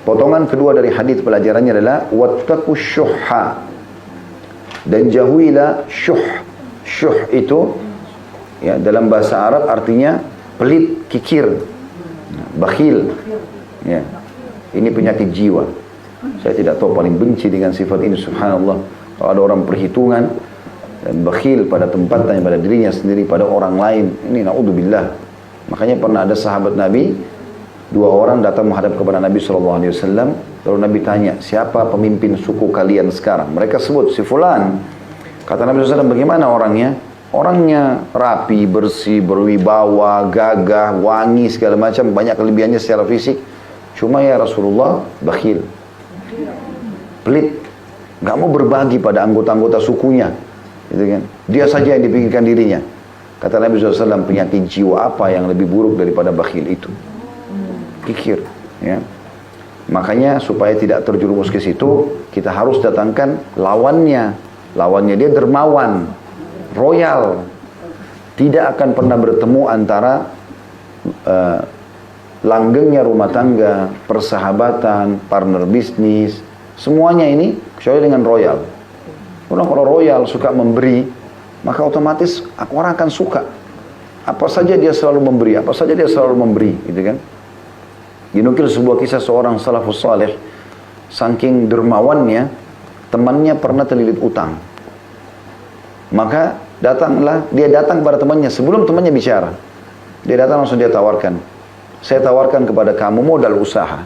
Potongan kedua dari hadis pelajarannya adalah wattaqus syuhha, dan jauhilah syuh. Syuh itu ya dalam bahasa Arab artinya pelit, kikir, bakhil. Ya. Ini penyakit jiwa. Saya tidak tahu, paling benci dengan sifat ini, subhanallah. Kalau ada orang perhitungan dan bakhil pada tempatnya, pada dirinya sendiri, pada orang lain, ini na'udzubillah. Makanya pernah ada sahabat Nabi, dua orang datang menghadap kepada Nabi SAW. Lalu Nabi tanya, siapa pemimpin suku kalian sekarang? Mereka sebut, si fulan. Kata Nabi SAW, bagaimana orangnya? Orangnya rapi, bersih, berwibawa, gagah, wangi, segala macam. Banyak kelebihannya secara fisik. Cuma ya Rasulullah, bakhil, pelit, gak mau berbagi pada anggota-anggota sukunya, gitu kan? Dia saja yang dipikirkan dirinya. Kata Nabi SAW, penyakit jiwa apa yang lebih buruk daripada bakhil itu? Kikir, ya. Makanya supaya tidak terjerumus ke situ, kita harus datangkan lawannya. Lawannya dia dermawan, royal. Tidak akan pernah bertemu antara langgengnya rumah tangga, persahabatan, partner bisnis, semuanya ini kecuali dengan royal. Orang kalau royal suka memberi, maka otomatis orang akan suka. Apa saja dia selalu memberi, apa saja dia selalu memberi, gitu kan? Dinukil sebuah kisah seorang salafus saleh, saking dermawannya, temannya pernah terlilit utang. Maka dia datang kepada temannya sebelum temannya bicara. Dia datang langsung dia tawarkan, saya tawarkan kepada kamu modal usaha.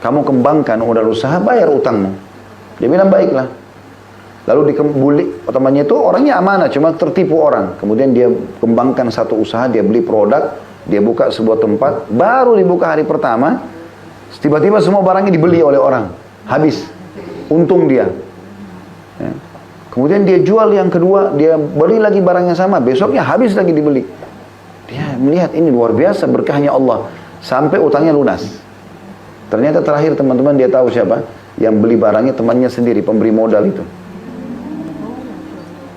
Kamu kembangkan modal usaha, bayar utangmu. Dia bilang baiklah. Lalu dikembuli, temannya itu orangnya amanah, cuma tertipu orang. Kemudian dia kembangkan satu usaha, dia beli produk, dia buka sebuah tempat, baru dibuka hari pertama, tiba-tiba semua barangnya dibeli oleh orang. Habis. Untung dia. Ya. Kemudian dia jual yang kedua, dia beli lagi barang yang sama, besoknya habis lagi dibeli. Dia melihat ini luar biasa berkahnya Allah. Sampai utangnya lunas. Ternyata terakhir teman-teman dia tahu siapa? Yang beli barangnya temannya sendiri, pemberi modal itu.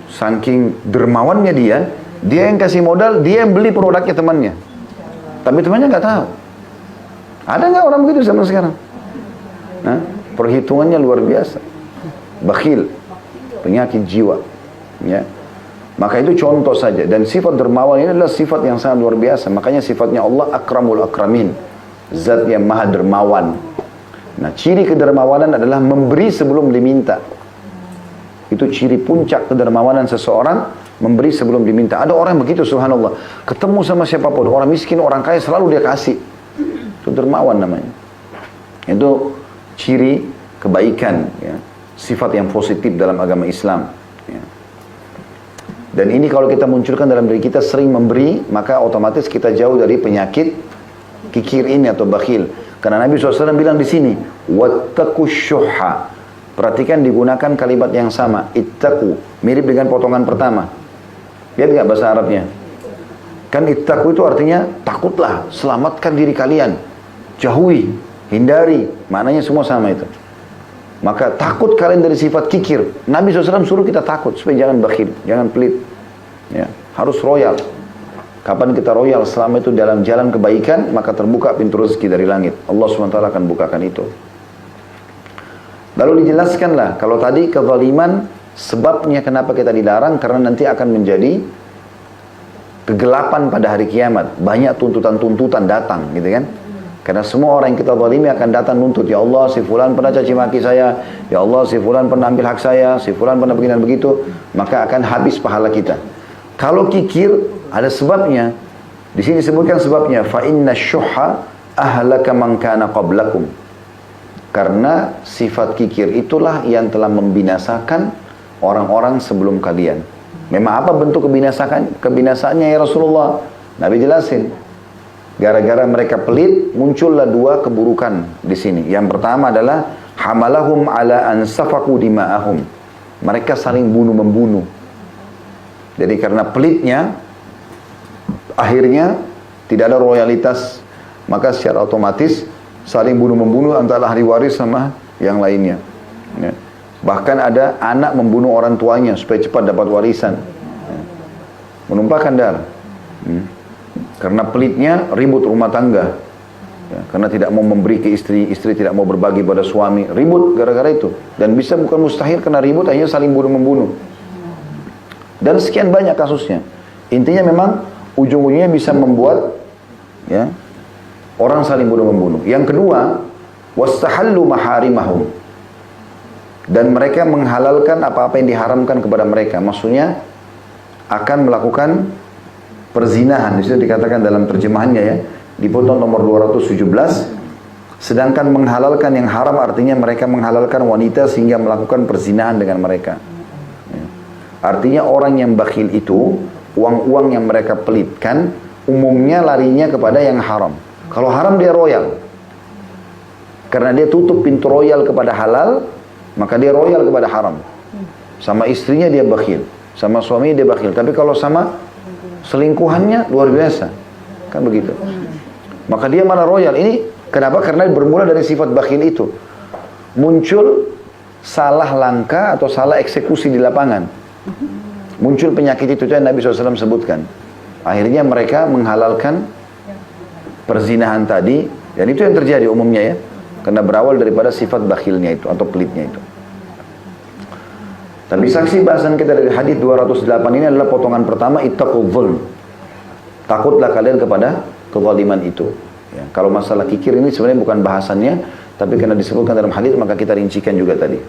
Saking dermawannya dia yang kasih modal, dia yang beli produknya temannya. Tapi temannya nggak tahu. Ada nggak orang begitu zaman sekarang? Nah, perhitungannya luar biasa. Bakhil, penyakit jiwa. Ya. Maka itu contoh saja. Dan sifat dermawan ini adalah sifat yang sangat luar biasa. Makanya sifatnya Allah akramul akramin. Zat yang maha dermawan. Nah, ciri kedermawanan adalah memberi sebelum diminta. Itu ciri puncak kedermawanan seseorang, memberi sebelum diminta. Ada orang begitu, subhanallah. Ketemu sama siapapun, orang miskin, orang kaya, selalu dia kasih. Itu dermawan namanya. Itu ciri kebaikan, ya. Sifat yang positif dalam agama Islam. Ya. Dan ini kalau kita munculkan dalam diri kita sering memberi, maka otomatis kita jauh dari penyakit kikir ini atau bakhil. Karena Nabi SAW bilang di sini, wattaqus syuhha. Perhatikan digunakan kalimat yang sama, ittaqu, mirip dengan potongan pertama. Lihat nggak bahasa Arabnya? Kan ittaqu itu artinya takutlah, selamatkan diri kalian, jauhi, hindari, maknanya semua sama itu. Maka takut kalian dari sifat kikir. Nabi SAW suruh kita takut supaya jangan bakhil, jangan pelit. Ya, harus royal. Kapan kita royal? Selama itu dalam jalan kebaikan, maka terbuka pintu rezeki dari langit. Allah SWT akan bukakan itu. Lalu dijelaskanlah, kalau tadi kezaliman sebabnya kenapa kita dilarang, karena nanti akan menjadi kegelapan pada hari kiamat. Banyak tuntutan-tuntutan datang, gitu kan? Karena semua orang yang kita zalimi akan datang nuntut, ya Allah si fulan pernah caci maki saya, ya Allah si fulan pernah ambil hak saya, si fulan pernah begini dan begitu, maka akan habis pahala kita. Kalau kikir ada sebabnya. Di sini disebutkan sebabnya, fa inna syuhha ahlaka man kana qablakum. Karena sifat kikir itulah yang telah membinasakan orang-orang sebelum kalian. Memang apa bentuk kebinasaannya ya Rasulullah? Nabi jelasin. Gara-gara mereka pelit, muncullah dua keburukan di sini. Yang pertama adalah hamalahum ala an safaku dima'ahum. Mereka saling bunuh-membunuh. Jadi karena pelitnya, akhirnya tidak ada royalitas, maka secara otomatis saling bunuh-membunuh antara ahli waris sama yang lainnya. Ya. Bahkan ada anak membunuh orang tuanya supaya cepat dapat warisan. Ya. Menumpahkan darah. Karena pelitnya ribut rumah tangga. Ya, karena tidak mau memberi ke istri, istri tidak mau berbagi pada suami, ribut gara-gara itu. Dan bisa bukan mustahil karena ribut akhirnya saling bunuh-membunuh. Dan sekian banyak kasusnya. Intinya memang ujung-ujungnya bisa membuat ya orang saling bunuh-membunuh. Yang kedua, wastahallu maharimahum. Dan mereka menghalalkan apa-apa yang diharamkan kepada mereka. Maksudnya akan melakukan perzinahan. Di situ dikatakan dalam terjemahannya ya, dipotong nomor 217, sedangkan menghalalkan yang haram artinya mereka menghalalkan wanita sehingga melakukan perzinahan dengan mereka. Ya. Artinya orang yang bakhil itu, uang-uang yang mereka pelitkan, umumnya larinya kepada yang haram. Kalau haram dia royal. Karena dia tutup pintu royal kepada halal, maka dia royal kepada haram. Sama istrinya dia bakhil, sama suaminya dia bakhil. Tapi kalau sama selingkuhannya luar biasa. Kan begitu. Maka dia malah royal. Ini kenapa? Karena bermula dari sifat bakhil itu. Muncul salah langkah atau salah eksekusi di lapangan. Muncul penyakit itu yang Nabi SAW sebutkan. Akhirnya mereka menghalalkan perzinahan tadi. Dan itu yang terjadi umumnya ya. Karena berawal daripada sifat bakhilnya itu atau pelitnya itu. Tapi saksi bahasan kita dari hadis 208 ini adalah potongan pertama, ittaqul zulm. Takutlah kalian kepada kezaliman itu. Ya, kalau masalah kikir ini sebenarnya bukan bahasannya, tapi karena disebutkan dalam hadis maka kita rincikan juga tadi.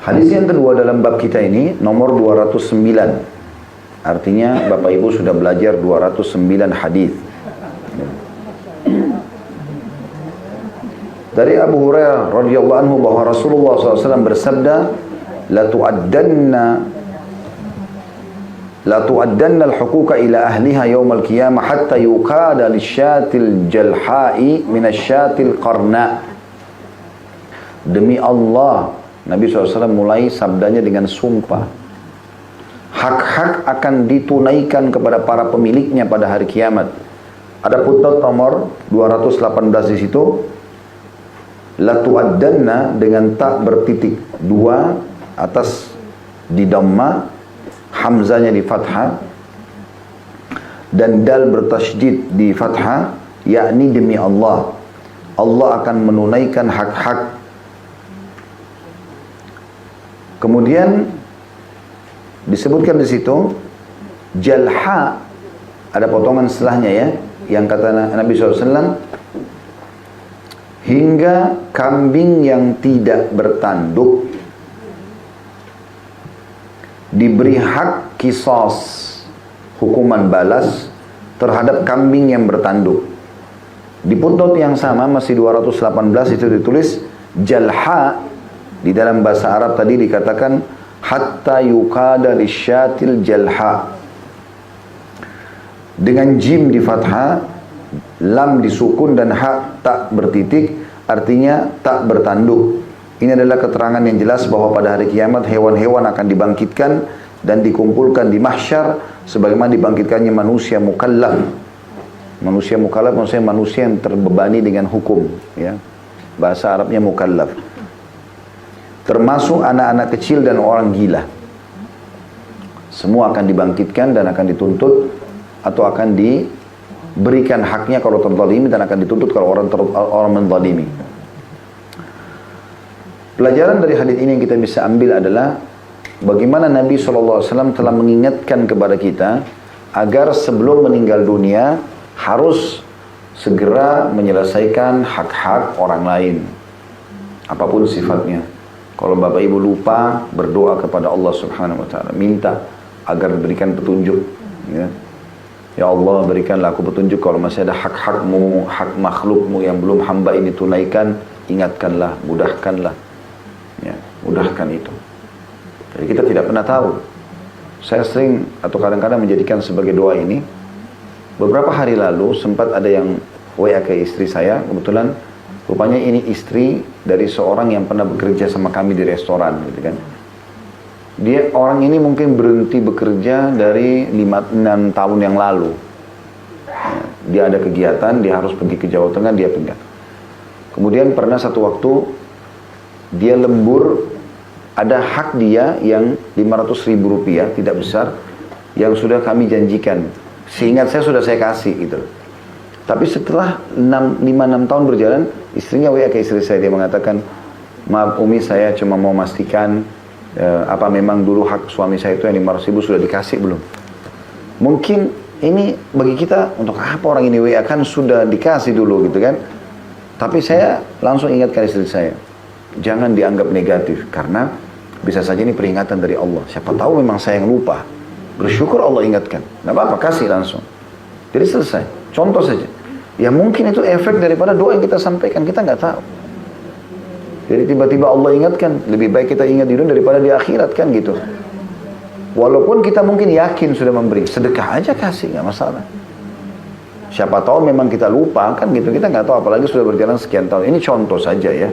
Hadis yang kedua dalam bab kita ini nomor 209. Artinya Bapak Ibu sudah belajar 209 hadis. Dari Abu Hurairah radhiyallahu anhu bahwa Rasulullah SAW bersabda, La tu'addanna al-huquqa ila ahliha yawmal qiyamah hatta yuqada lisyatil jalha'i minasyatil qarna. Demi Allah, Nabi SAW mulai sabdanya dengan sumpah. Hak-hak akan ditunaikan kepada para pemiliknya pada hari kiamat. Ada footnote nomor 218 di situ. La tu'addanna dengan tak bertitik dua atas di dhamma, hamzanya di fathah dan dal bertasydid di fathah, yakni demi Allah. Allah akan menunaikan hak-hak. Kemudian disebutkan di situ jalha, ada potongan setelahnya ya, yang kata Nabi SAW, hingga kambing yang tidak bertanduk diberi hak kisos, hukuman balas terhadap kambing yang bertanduk. Di footnote yang sama masih 218 itu ditulis jalha. Di dalam bahasa Arab tadi dikatakan hatta yuqada lisyatil jalha, dengan jim di fathah, lam disukun dan ha tak bertitik, artinya tak bertanduk. Ini adalah keterangan yang jelas bahwa pada hari kiamat hewan-hewan akan dibangkitkan dan dikumpulkan di mahsyar sebagaimana dibangkitkannya manusia mukallaf. Manusia mukallaf maksudnya manusia yang terbebani dengan hukum, ya. Bahasa Arabnya mukallaf. Termasuk anak-anak kecil dan orang gila. Semua akan dibangkitkan dan akan dituntut atau akan diberikan haknya kalau terzalimi dan akan dituntut kalau orang menzalimi. Pelajaran dari hadis ini yang kita bisa ambil adalah bagaimana Nabi SAW telah mengingatkan kepada kita agar sebelum meninggal dunia harus segera menyelesaikan hak-hak orang lain, apapun sifatnya. Kalau Bapak Ibu lupa, berdoa kepada Allah Subhanahu wa taala, minta agar diberikan petunjuk, ya. Ya Allah, berikanlah aku petunjuk kalau masih ada hak-hakmu, hak makhlukmu yang belum hamba ini tunaikan, ingatkanlah, mudahkanlah. Ya, mudahkan itu. Jadi kita tidak pernah tahu. Saya sering atau kadang-kadang menjadikan sebagai doa ini. Beberapa hari lalu sempat ada yang WA ke istri saya, kebetulan rupanya ini istri dari seorang yang pernah bekerja sama kami di restoran, gitu kan. Dia orang ini mungkin berhenti bekerja dari 5-6 tahun yang lalu. Ya, dia ada kegiatan, dia harus pergi ke Jawa Tengah, dia pindah. Kemudian pernah satu waktu dia lembur, ada hak dia yang 500.000 rupiah, tidak besar, yang sudah kami janjikan. Seingat saya sudah saya kasih gitu. Tapi setelah 5-6 tahun berjalan, istrinya WA ke istri saya, dia mengatakan, maaf Umi, saya cuma mau memastikan apa memang dulu hak suami saya itu yang 500 ribu sudah dikasih belum? Mungkin ini bagi kita, untuk apa orang ini WA, kan sudah dikasih dulu gitu kan. Tapi saya langsung ingatkan istri saya, jangan dianggap negatif, karena bisa saja ini peringatan dari Allah. Siapa tahu memang saya yang lupa, bersyukur Allah ingatkan, nggak apa-apa, kasih langsung. Jadi selesai, contoh saja. Ya mungkin itu efek daripada doa yang kita sampaikan, kita nggak tahu. Jadi tiba-tiba Allah ingatkan, lebih baik kita ingat di dunia daripada di akhirat kan gitu. Walaupun kita mungkin yakin sudah memberi, sedekah aja kasih, nggak masalah. Siapa tahu memang kita lupa kan gitu, kita nggak tahu, apalagi sudah berjalan sekian tahun. Ini contoh saja ya.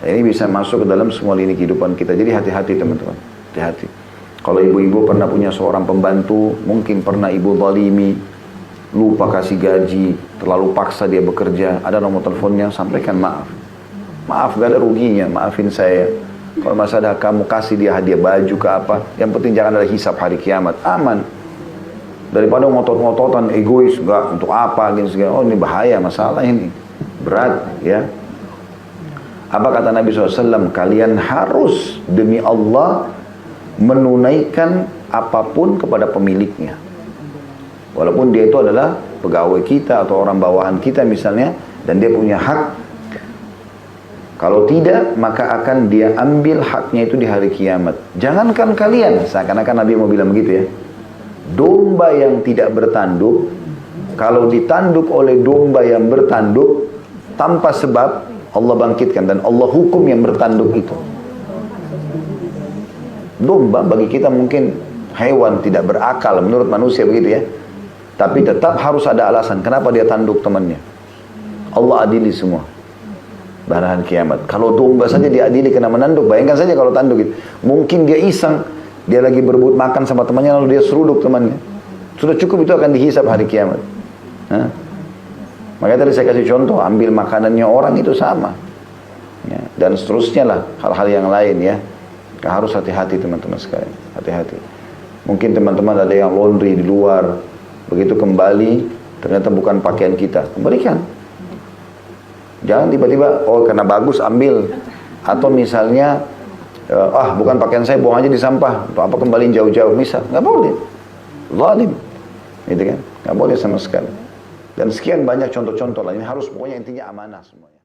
Ini bisa masuk ke dalam semua lini kehidupan kita. Jadi hati-hati teman-teman, hati-hati. Kalau ibu-ibu pernah punya seorang pembantu, mungkin pernah ibu zalimi, lupa kasih gaji, terlalu paksa dia bekerja, ada nomor teleponnya, sampaikan maaf. Maaf, gak ada ruginya, maafin saya. Kalau masalah kamu kasih dia hadiah baju ke apa, yang penting jangan ada hisab hari kiamat, aman. Daripada ngotot-ngototan, egois, enggak, untuk apa, gini segala. Oh ini bahaya, masalah ini, berat ya. Apa kata Nabi SAW? Kalian harus demi Allah menunaikan apapun kepada pemiliknya. Walaupun dia itu adalah pegawai kita atau orang bawahan kita misalnya, dan dia punya hak. Kalau tidak, maka akan dia ambil haknya itu di hari kiamat. Jangankan kalian, seakan-akan Nabi mau bilang begitu ya. Domba yang tidak bertanduk, kalau ditanduk oleh domba yang bertanduk, tanpa sebab Allah bangkitkan dan Allah hukum yang bertanduk itu. Domba bagi kita mungkin hewan tidak berakal menurut manusia begitu ya. Tapi tetap harus ada alasan kenapa dia tanduk temannya. Allah adili semua. Barahan kiamat. Kalau domba saja diadili kena menanduk, bayangkan saja kalau tanduk itu. Mungkin dia iseng, dia lagi berebut makan sama temannya lalu dia seruduk temannya. Sudah cukup itu akan dihisap hari kiamat. Hah? Makanya tadi saya kasih contoh, ambil makanannya orang itu sama. Ya, dan seterusnya lah, hal-hal yang lain ya. Harus hati-hati teman-teman sekalian, hati-hati. Mungkin teman-teman ada yang laundry di luar, begitu kembali, ternyata bukan pakaian kita, kembalikan. Jangan tiba-tiba, oh karena bagus ambil. Atau misalnya, bukan pakaian saya, buang aja di sampah. Untuk apa kembaliin jauh-jauh, misal. Nggak boleh. Zalim. Gitu kan? Nggak boleh sama sekali. Dan sekian banyak contoh-contoh lah. Ini harus pokoknya intinya amanah semuanya.